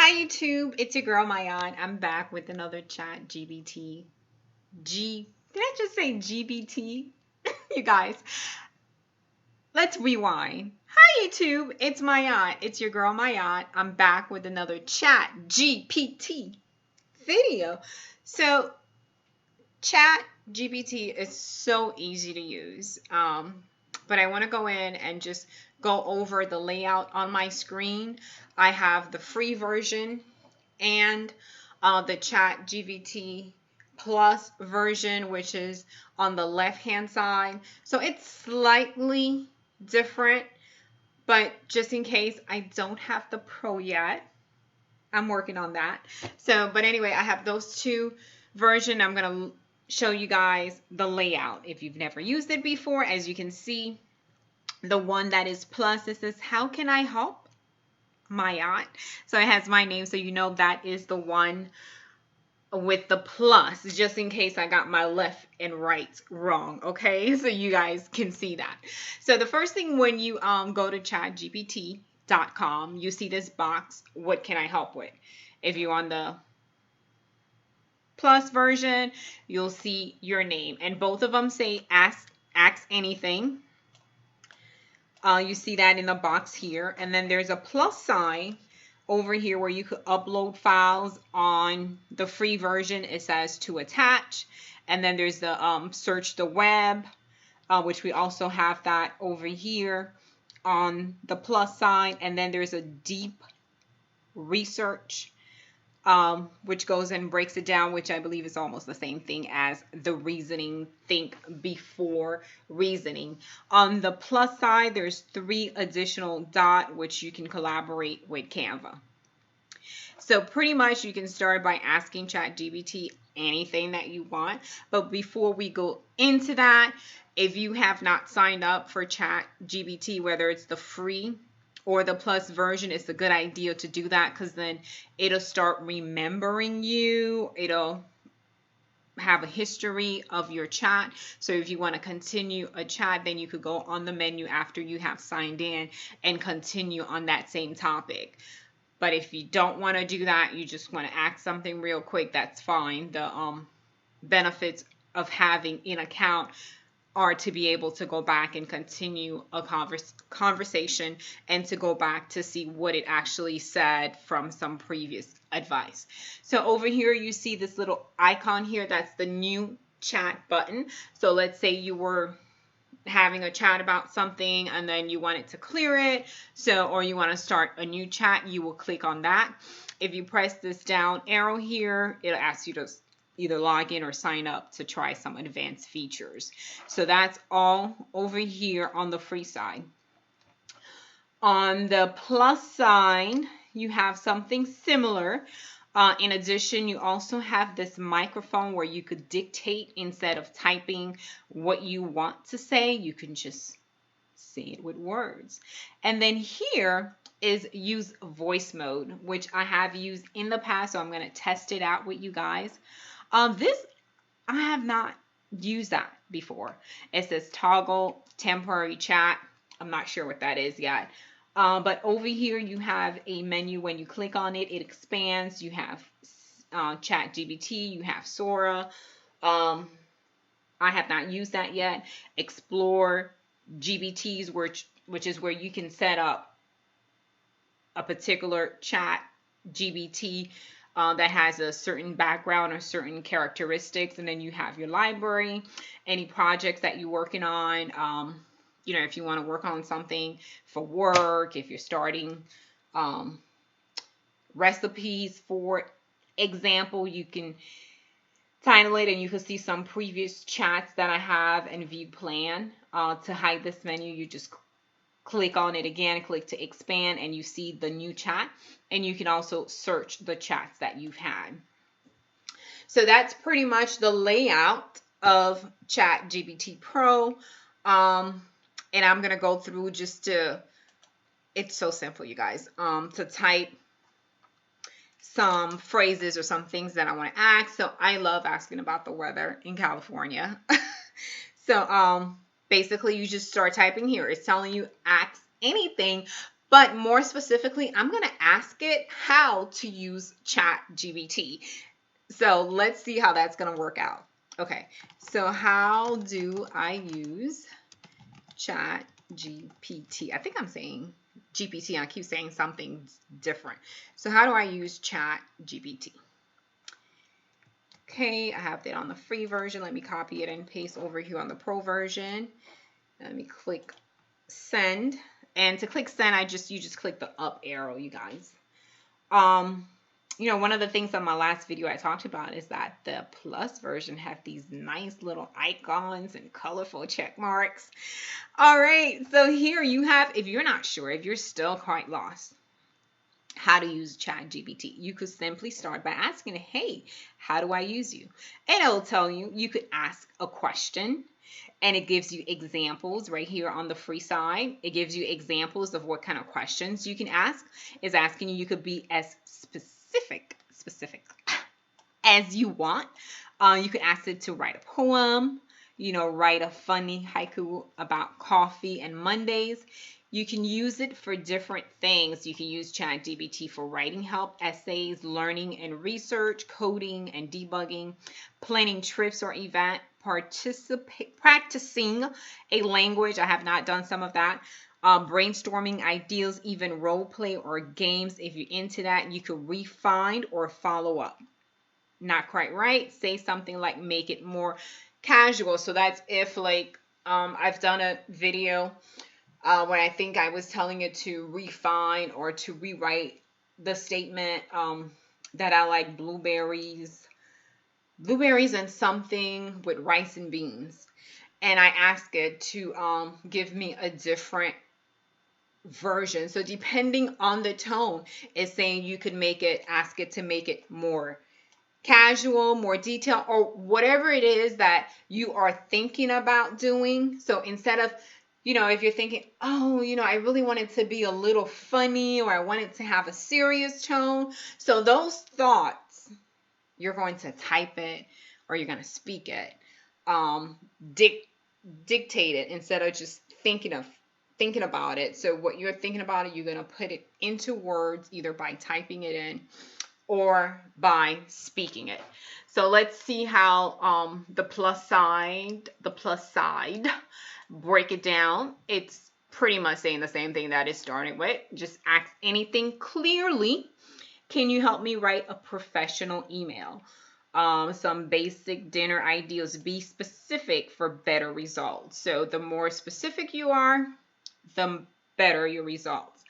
Hi YouTube, it's your girl Mayan. I'm back with another ChatGPT. Did I just say GBT? You guys, let's rewind. Hi YouTube, it's Mayan. It's your girl Mayan. I'm back with another ChatGPT video. So ChatGPT is so easy to use. But I want to go in and just go over the layout on my screen. I have the free version and the ChatGPT Plus version, which is on the left hand side. So it's slightly different, but just in case I don't have the Pro yet, I'm working on that. So, but anyway, I have those two versions. I'm going to show you guys the layout if you've never used it before. As you can see, the one that is plus, it says, how can I help my aunt? So it has my name, so you know that is the one with the plus, just in case I got my left and right wrong. Okay, so you guys can see that. So the first thing, when you go to chatgpt.com, you see this box, what can I help with? If you're on the plus version, you'll see your name, and both of them say ask anything. You see that in the box here, and then there's a plus sign over here where you could upload files. On the free version, it says to attach, and then there's the search the web, which we also have that over here on the plus sign, and then there's a deep research, which goes and breaks it down, which I believe is almost the same thing as the reasoning, think before reasoning. On the plus side, there's 3 additional dots, which you can collaborate with Canva. So pretty much you can start by asking ChatGPT anything that you want. But before we go into that, if you have not signed up for ChatGPT, whether it's the free or the plus version, it's a good idea to do that, because then it'll start remembering you. It'll have a history of your chat. So if you want to continue a chat, then you could go on the menu after you have signed in and continue on that same topic. But if you don't want to do that, you just want to ask something real quick, that's fine. The benefits of having an account are to be able to go back and continue a conversation, and to go back to see what it actually said from some previous advice. So over here you see this little icon here, that's the new chat button. So let's say you were having a chat about something and then you wanted to clear it, or you want to start a new chat, you will click on that. If you press this down arrow here, it'll ask you to either log in or sign up to try some advanced features. So that's all over here on the free side. On the plus sign, you have something similar. In addition, you also have this microphone where you could dictate instead of typing what you want to say. You can just say it with words. And then here is use voice mode, which I have used in the past, so I'm going to test it out with you guys. This, I have not used that before. It says toggle temporary chat. I'm not sure what that is yet. But over here you have a menu. When you click on it, it expands. You have ChatGPT, you have Sora. I have not used that yet. Explore GPTs, which is where you can set up a particular ChatGPT that has a certain background or certain characteristics, and then you have your library, any projects that you're working on. You know, if you want to work on something for work, if you're starting recipes, for example, you can title it, and you can see some previous chats that I have and view plan. To hide this menu, you just click on it again, click to expand, and you see the new chat, and you can also search the chats that you've had. So that's pretty much the layout of ChatGPT Pro. And I'm going to go through just to, it's so simple, you guys, to type some phrases or some things that I want to ask. So I love asking about the weather in California. So basically you just start typing here. It's telling you ask anything, But more specifically, I'm going to ask it how to use ChatGPT. So let's see how that's going to work out. Okay, so how do I use ChatGPT? I think I'm saying GPT. I keep saying something different. So how do I use ChatGPT? Okay, I have that on the free version. Let me copy it and paste over here on the pro version. Let me click send. And to click send, you just click the up arrow, you guys. You know, one of the things on my last video I talked about is that the plus version have these nice little icons and colorful check marks. All right, so here you have, if you're not sure, if you're still quite lost, how to use ChatGPT, you could simply start by asking it, hey, how do I use you? And it'll tell you, you could ask a question, and it gives you examples right here on the free side. It gives you examples of what kind of questions you can ask. It's asking you, you could be as specific as you want. You could ask it to write a poem, you know, write a funny haiku about coffee and Mondays. You can use it for different things. You can use ChatGPT for writing help, essays, learning and research, coding and debugging, planning trips or event, practicing a language. I have not done some of that. Brainstorming ideas, even role play or games. If you're into that, you could refine or follow up. Not quite right. Say something like make it more casual. So that's if like I've done a video when I think I was telling it to refine or to rewrite the statement that I like blueberries and something with rice and beans. And I ask it to give me a different version. So depending on the tone, it's saying you could ask it to make it more casual, more detailed, or whatever it is that you are thinking about doing. So instead of, you know, if you're thinking, oh, you know, I really want it to be a little funny, or I want it to have a serious tone. So those thoughts, you're going to type it or you're going to speak it, dictate it instead of just thinking about it. So what you're thinking about it, you're going to put it into words either by typing it in or by speaking it. So let's see how the plus side break it down. It's pretty much saying the same thing that it started with. Just ask anything clearly. Can you help me write a professional email? Some basic dinner ideas. Be specific for better results. So the more specific you are, the better your results.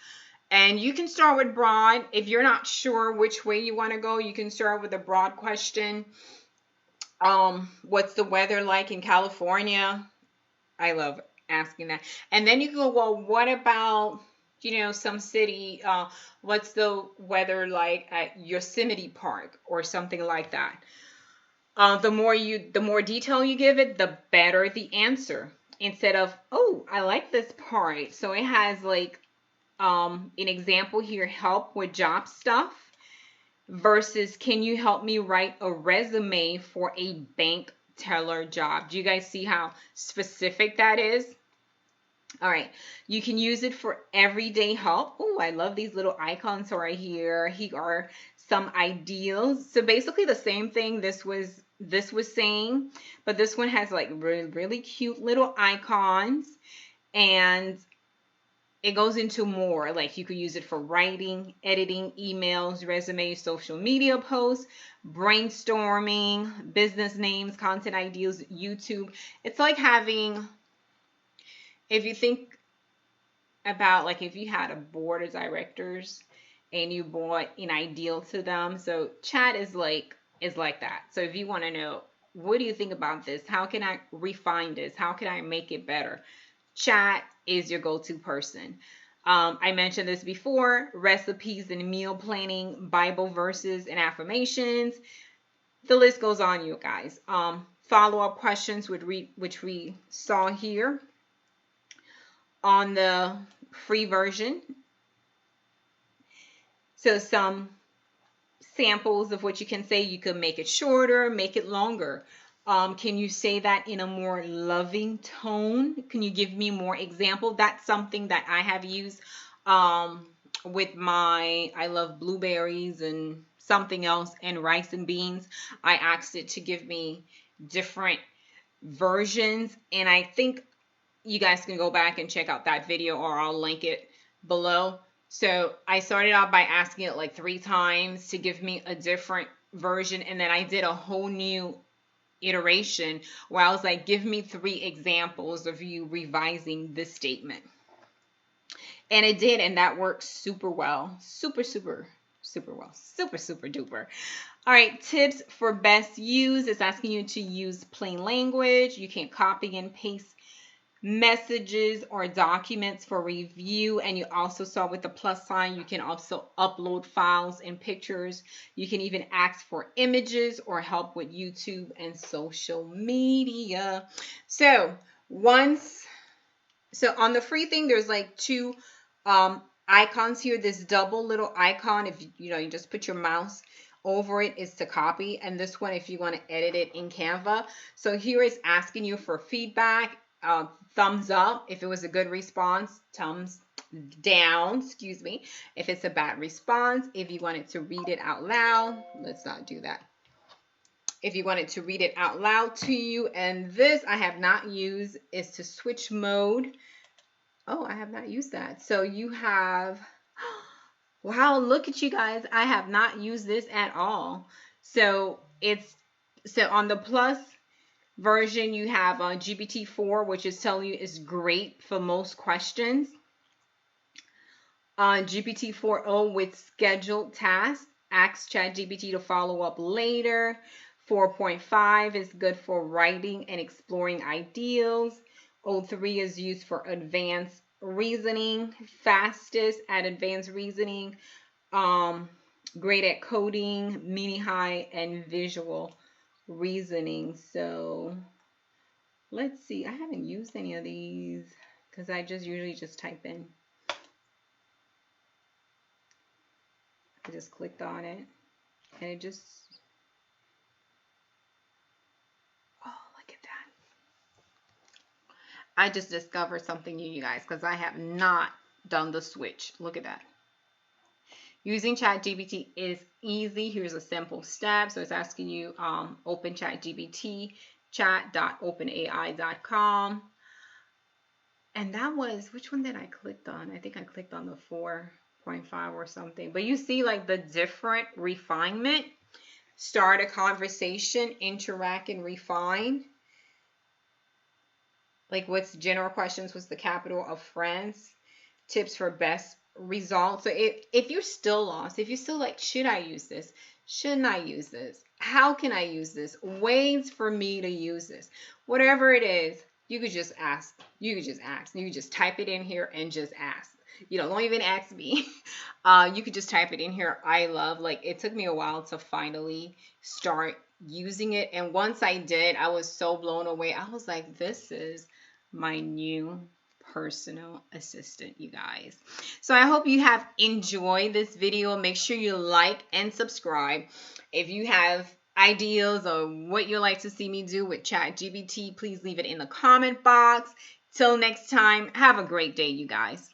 And you can start with broad. If you're not sure which way you want to go, you can start with a broad question. What's the weather like in California? I love asking that. And then you can go, well, what about, you know, some city? What's the weather like at Yosemite Park or something like that? The more detail you give it, the better the answer. Instead of, oh, I like this part. So it has like an example here, help with job stuff, versus can you help me write a resume for a bank teller job? Do you guys see how specific that is? All right, you can use it for everyday help. Oh, I love these little icons right here. Here are some ideals. So basically the same thing this was saying, but this one has like really, really cute little icons, and it goes into more. Like you could use it for writing, editing, emails, resumes, social media posts, brainstorming, business names, content ideas, YouTube. It's like having, if you think about like if you had a board of directors and you brought an ideal to them. So chat is like that. So if you want to know, what do you think about this? How can I refine this? How can I make it better? Chat is your go-to person. I mentioned this before, recipes and meal planning, Bible verses and affirmations. The list goes on, you guys. Follow-up questions, which we saw here on the free version. So some samples of what you can say. You could make it shorter, make it longer. Can you say that in a more loving tone? Can you give me more example? That's something that I have used with my I love blueberries and something else and rice and beans. I asked it to give me different versions, and I think you guys can go back and check out that video, or I'll link it below. So I started out by asking it like 3 times to give me a different version, and then I did a whole new iteration where I was like, give me 3 examples of you revising this statement. And it did, and that worked super well. Super well. Super duper. All right, tips for best use. It's asking you to use plain language. You can copy and paste messages or documents for review, and you also saw with the plus sign you can also upload files and pictures. You can even ask for images or help with YouTube and social media. So on the free thing, there's like 2 icons here. This double little icon, if you just put your mouse over it, is to copy, and this one if you want to edit it in Canva. So here it's asking you for feedback. Thumbs up if it was a good response, thumbs down, excuse me, if it's a bad response. If you wanted to read it out loud, let's not do that. If you wanted to read it out loud to you, and this I have not used, is to switch mode. Oh, I have not used that. So you have, wow, look at you guys. I have not used this at all. So on the plus version, you have GPT-4, which is telling you is great for most questions. GPT-4o with scheduled tasks, ask ChatGPT to follow up later. 4.5 is good for writing and exploring ideas. O3 is used for advanced reasoning. Fastest at advanced reasoning. Great at coding, mini high, and visual reasoning. So let's see. I haven't used any of these because I usually just type in. I just clicked on it and it just, oh, look at that. I just discovered something new, you guys, because I have not done the switch. Look at that. Using ChatGPT is easy. Here's a simple step. So it's asking you open ChatGPT, chat.openai.com. And that was, which one did I click on? I think I clicked on the 4.5 or something. But you see like the different refinement. Start a conversation, interact and refine. Like what's general questions, what's the capital of friends? Tips for best results. So if you're still lost, if you're still like, should I use this? Shouldn't I use this? How can I use this? Ways for me to use this. Whatever it is, you could just ask. You could just ask. You could just type it in here and just ask. Don't even ask me. You could just type it in here. Like it took me a while to finally start using it. And once I did, I was so blown away. I was like, this is my new personal assistant, you guys. So I hope you have enjoyed this video. Make sure you like and subscribe. If you have ideas or what you'd like to see me do with ChatGPT, please leave it in the comment box. Till next time, have a great day, you guys.